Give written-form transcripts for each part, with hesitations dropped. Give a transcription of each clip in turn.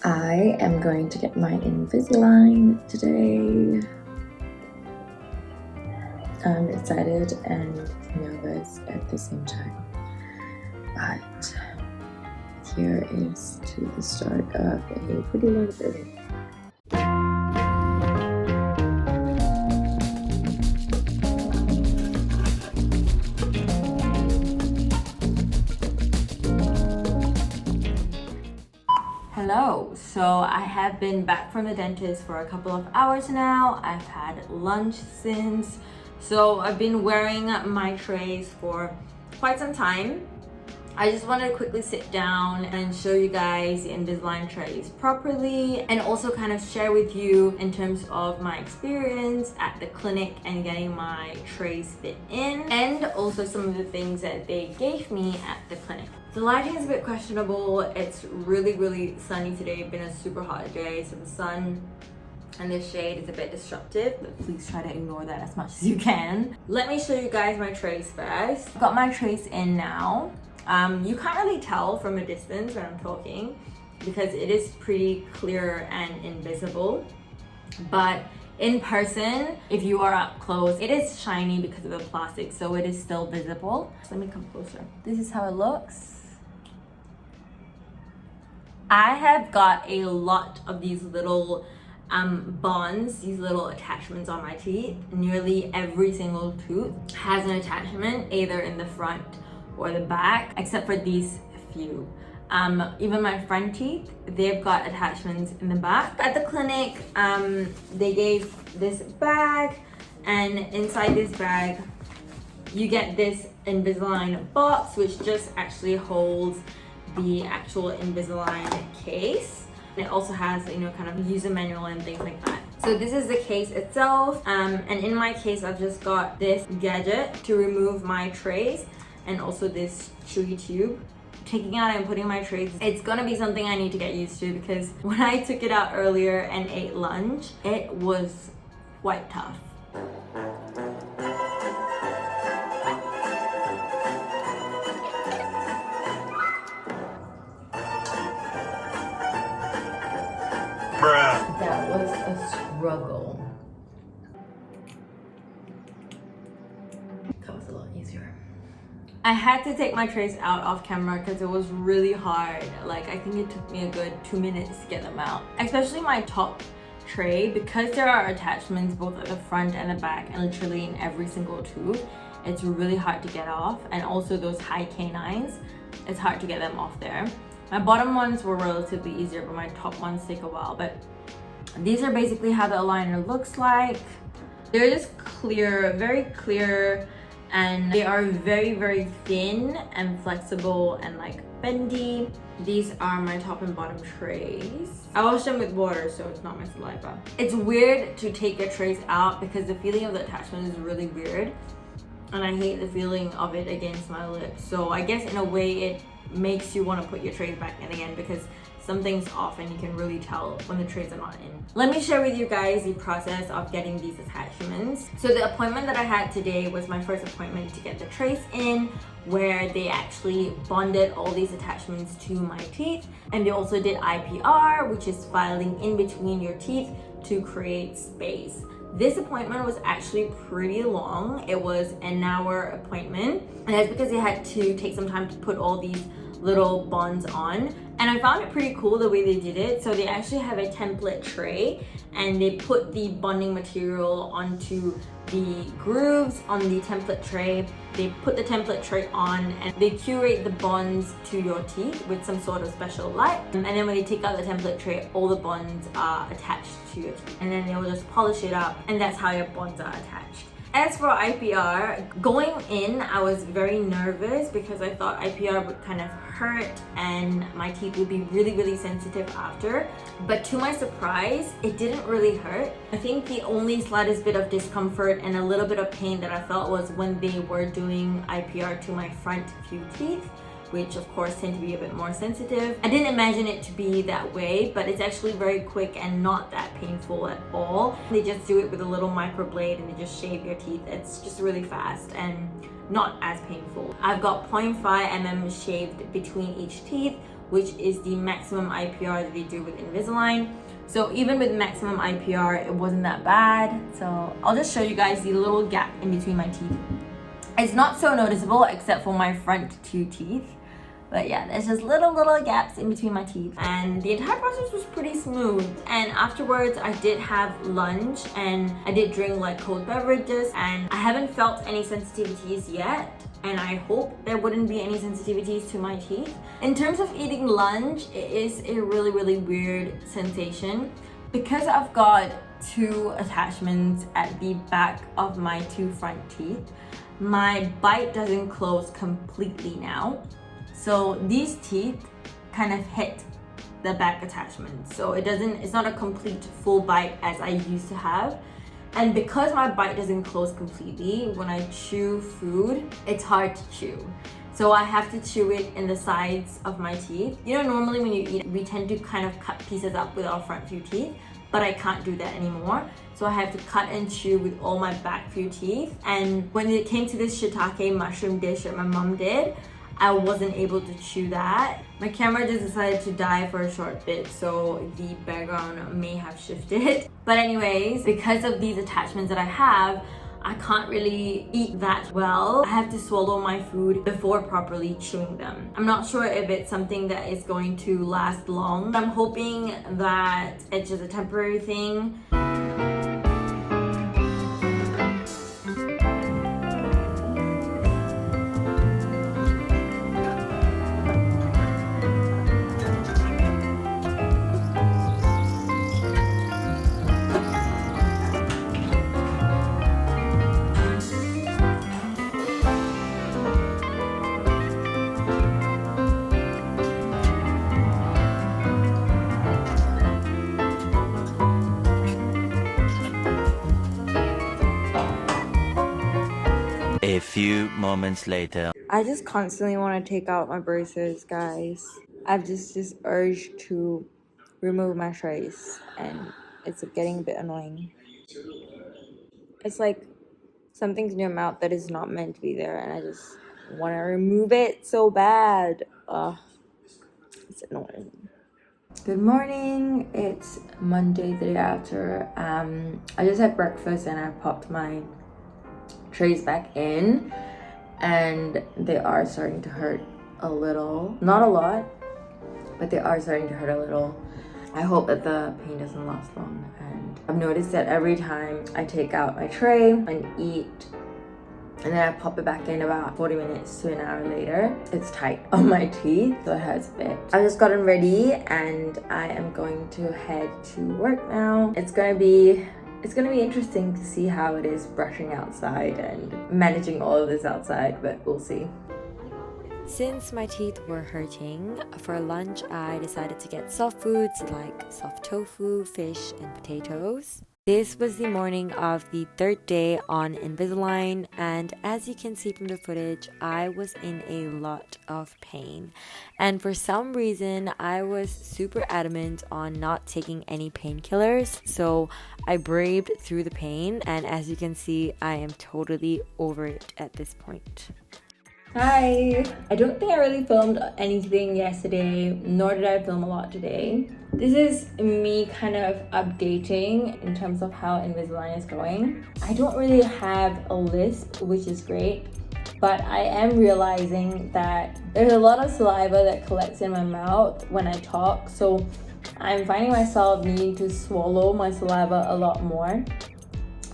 I am going to get my Invisalign today. I'm excited and nervous at the same time. But here is to the start of a pretty long day. Hello, so I have been back from the dentist for a couple of hours now. I've had lunch since, so I've been wearing my trays for quite some time. I just wanted to quickly sit down and show you guys the Invisalign trays properly and also kind of share with you in terms of my experience at the clinic and getting my trays fit in, and also some of the things that they gave me at the clinic. The lighting is a bit questionable. It's really sunny today. It's been a super hot day, so the sun and the shade is a bit disruptive, but please try to ignore that as much as you can. Let me show you guys my trays first. I've got my trays in now. You can't really tell from a distance when I'm talking because it is pretty clear and invisible, but in person, if you are up close, it is shiny because of the plastic, so it is still visible. So let me come closer. This is how it looks. I have got a lot of these little bonds, these little attachments on my teeth. Nearly every single tooth has an attachment either in the front or the back, except for these few. Even my front teeth, they've got attachments in the back. At the clinic, they gave this bag, and inside this bag, you get this Invisalign box, which just actually holds the actual Invisalign case. It also has, kind of user manual and things like that. So this is the case itself, and in my case, I've just got this gadget to remove my trays, and also this chewy tube. Taking out and putting my trays, it's gonna be something I need to get used to, because when I took it out earlier and ate lunch, it was quite tough. That was a struggle. That was a lot easier. I had to take my trays out off camera because it was really hard. Like, I think it took me a good 2 minutes to get them out. Especially my top tray, because there are attachments both at the front and the back and literally in every single tooth. It's really hard to get off, and also those high canines, it's hard to get them off there. My bottom ones were relatively easier, but my top ones take a while. But these are basically how the aligner looks like. They're just clear, very clear, and they are very thin and flexible and like bendy. These are my top and bottom trays. I wash them with water, so it's not my saliva. It's weird to take your trays out because the feeling of the attachment is really weird, and I hate the feeling of it against my lips. So I guess in a way it makes you want to put your trays back in again, because something's off and you can really tell when the trays are not in. Let me share with you guys the process of getting these attachments. So the appointment that I had today was my first appointment to get the trays in, where they actually bonded all these attachments to my teeth, and they also did IPR, which is filing in between your teeth to create space. This appointment was actually pretty long. It was an hour appointment, and that's because they had to take some time to put all these little bonds on. And I found it pretty cool the way they did it. So they actually have a template tray, and they put the bonding material onto the grooves on the template tray. They put the template tray on, and they curate the bonds to your teeth with some sort of special light. And then when they take out the template tray, all the bonds are attached to your teeth. And then they will just polish it up, and that's how your bonds are attached. As for IPR, going in, I was very nervous because I thought IPR would kind of hurt and my teeth would be really sensitive after. But to my surprise, it didn't really hurt. I think the only slightest bit of discomfort and a little bit of pain that I felt was when they were doing IPR to my front few teeth, which of course tend to be a bit more sensitive. I didn't imagine it to be that way, but it's actually very quick and not that painful at all. They just do it with a little microblade and they just shave your teeth. It's just really fast and not as painful. I've got 0.5 mm shaved between each teeth, which is the maximum IPR that they do with Invisalign. So even with maximum IPR, it wasn't that bad. So I'll just show you guys the little gap in between my teeth. It's not so noticeable except for my front 2 teeth. But yeah, there's just little gaps in between my teeth. And the entire process was pretty smooth. And afterwards, I did have lunch and I did drink like cold beverages. And I haven't felt any sensitivities yet. And I hope there wouldn't be any sensitivities to my teeth. In terms of eating lunch, it is a really weird sensation. Because I've got 2 attachments at the back of my 2 front teeth, my bite doesn't close completely now. So these teeth kind of hit the back attachment. So it's not a complete full bite as I used to have. And because my bite doesn't close completely, when I chew food, it's hard to chew. So I have to chew it in the sides of my teeth. You know, normally when you eat, we tend to kind of cut pieces up with our front few teeth, but I can't do that anymore. So I have to cut and chew with all my back few teeth. And when it came to this shiitake mushroom dish that my mom did, I wasn't able to chew that. My camera just decided to die for a short bit, so the background may have shifted. But anyways, because of these attachments that I have, I can't really eat that well. I have to swallow my food before properly chewing them. I'm not sure if it's something that is going to last long. I'm hoping that it's just a temporary thing. A few moments later. I just constantly want to take out my braces, guys. I've just this urge to remove my trays, and it's getting a bit annoying. It's like something's in your mouth that is not meant to be there, and I just want to remove it so bad. It's annoying. Good morning. It's Monday, the day after. I just had breakfast and I popped my trays back in, and they are starting to hurt a little. Not a lot, but they are starting to hurt a little. I hope that the pain doesn't last long. And I've noticed that every time I take out my tray and eat, and then I pop it back in about 40 minutes to an hour later, it's tight on my teeth, so it hurts a bit. I've just gotten ready and I am going to head to work now. It's gonna be interesting to see how it is brushing outside and managing all of this outside, but we'll see. Since my teeth were hurting, for lunch I decided to get soft foods like soft tofu, fish, and potatoes. This was the morning of the 3rd day on Invisalign, and as you can see from the footage, I was in a lot of pain. And for some reason, I was super adamant on not taking any painkillers, so I braved through the pain, and as you can see, I am totally over it at this point. Hi! I don't think I really filmed anything yesterday, nor did I film a lot today. This is me kind of updating in terms of how Invisalign is going. I don't really have a lisp, which is great, but I am realizing that there's a lot of saliva that collects in my mouth when I talk, so I'm finding myself needing to swallow my saliva a lot more.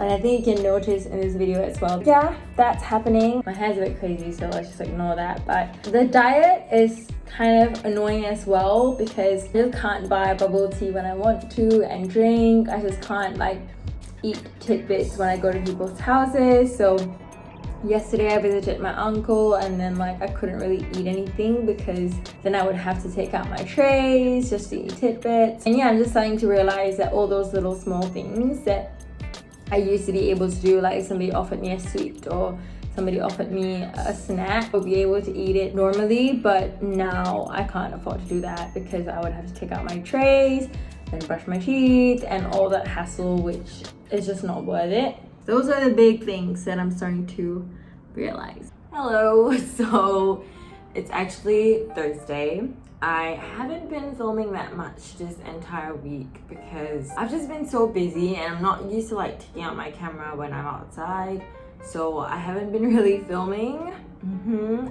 And I think you can notice in this video as well. Yeah, that's happening. My hair's a bit crazy, so let's just ignore that. But the diet is kind of annoying as well because I just can't buy bubble tea when I want to and drink. I just can't like eat tidbits when I go to people's houses. So yesterday I visited my uncle and then like I couldn't really eat anything because then I would have to take out my trays just to eat tidbits. And yeah, I'm just starting to realize that all those little small things that I used to be able to do, like if somebody offered me a sweet or somebody offered me a snack, I would be able to eat it normally, but now I can't afford to do that because I would have to take out my trays and brush my teeth and all that hassle, which is just not worth it. Those are the big things that I'm starting to realize. Hello, so it's actually Thursday. I haven't been filming that much this entire week because I've just been so busy and I'm not used to like taking out my camera when I'm outside. So I haven't been really filming.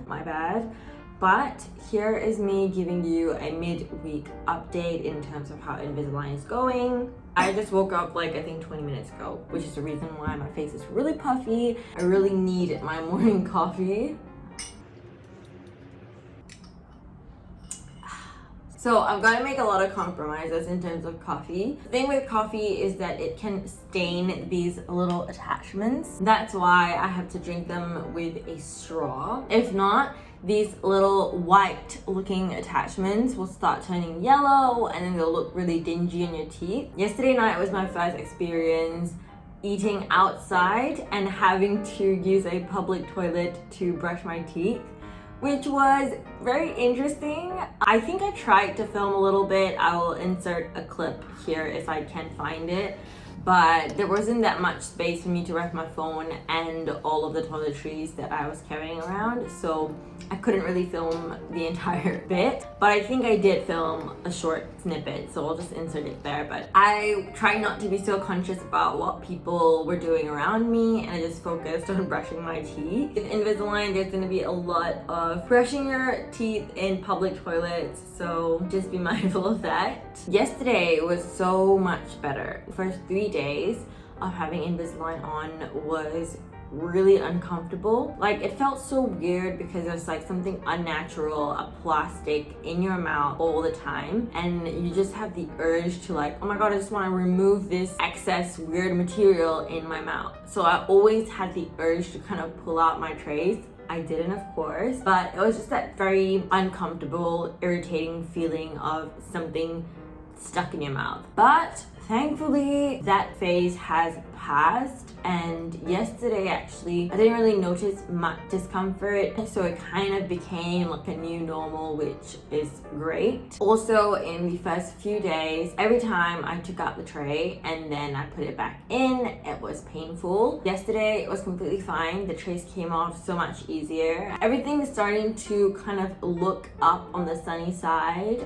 My bad. But here is me giving you a mid-week update in terms of how Invisalign is going. I just woke up like I think 20 minutes ago, which is the reason why my face is really puffy. I really need my morning coffee. So I've got to make a lot of compromises in terms of coffee. The thing with coffee is that it can stain these little attachments. That's why I have to drink them with a straw. If not, these little white looking attachments will start turning yellow and then they'll look really dingy in your teeth. Yesterday night was my first experience eating outside and having to use a public toilet to brush my teeth, which was very interesting. I think I tried to film a little bit. I will insert a clip here if I can find it. But there wasn't that much space for me to rest my phone and all of the toiletries that I was carrying around, so I couldn't really film the entire bit. But I think I did film a short snippet, so I'll just insert it there. But I tried not to be so conscious about what people were doing around me, and I just focused on brushing my teeth. With Invisalign, there's gonna be a lot of brushing your teeth in public toilets, so just be mindful of that. Yesterday was so much better. The first 3 days of having Invisalign on was really uncomfortable. Like, it felt so weird because there's like something unnatural, a plastic in your mouth all the time, and you just have the urge to like, oh my god, I just want to remove this excess weird material in my mouth. So I always had the urge to kind of pull out my trays. I didn't, of course, but it was just that very uncomfortable, irritating feeling of something stuck in your mouth. But thankfully that phase has passed, and yesterday actually I didn't really notice much discomfort, so it kind of became like a new normal, which is great. Also, in the first few days, every time I took out the tray and then I put it back in, it was painful. Yesterday it was completely fine. The trays came off so much easier. Everything is starting to kind of look up on the sunny side.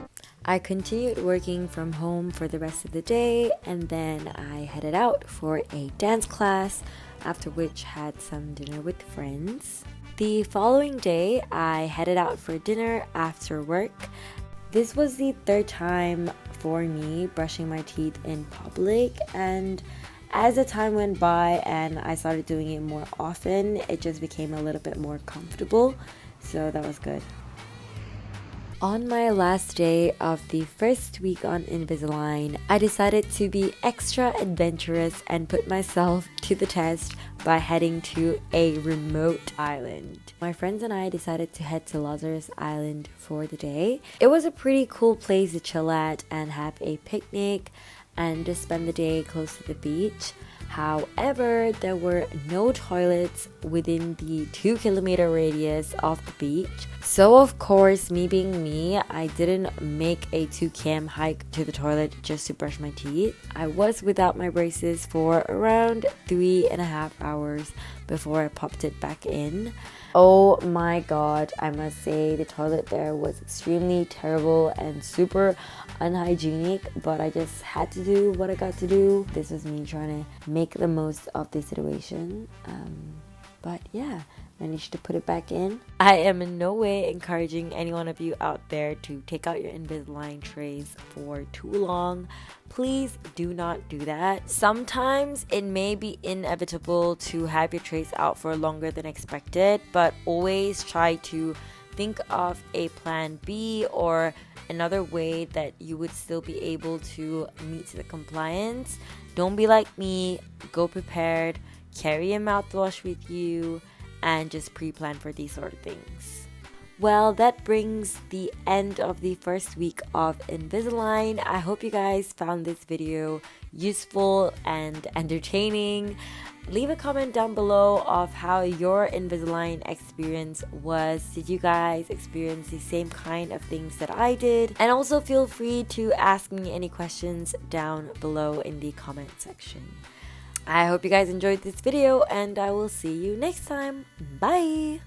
I continued working from home for the rest of the day, and then I headed out for a dance class, after which had some dinner with friends. The following day, I headed out for dinner after work. This was the third time for me brushing my teeth in public, and as the time went by and I started doing it more often, it just became a little bit more comfortable, so that was good. On my last day of the first week on Invisalign, I decided to be extra adventurous and put myself to the test by heading to a remote island. My friends and I decided to head to Lazarus Island for the day. It was a pretty cool place to chill at and have a picnic and just spend the day close to the beach. However, there were no toilets within the 2-kilometer radius of the beach. So of course, me being me, I didn't make a 2 km hike to the toilet just to brush my teeth. I was without my braces for around 3.5 hours before I popped it back in. Oh my god, I must say the toilet there was extremely terrible and super unhygienic, but I just had to do what I got to do. This was me trying to make the most of the situation. But yeah, managed to put it back in. I am in no way encouraging any one of you out there to take out your Invisalign trays for too long. Please do not do that. Sometimes it may be inevitable to have your trays out for longer than expected, but always try to think of a plan B or another way that you would still be able to meet the compliance. Don't be like me, go prepared, carry a mouthwash with you, and just pre-plan for these sort of things. Well, that brings the end of the first week of Invisalign. I hope you guys found this video useful and entertaining. Leave a comment down below of how your Invisalign experience was. Did you guys experience the same kind of things that I did? And also feel free to ask me any questions down below in the comment section. I hope you guys enjoyed this video, and I will see you next time. Bye!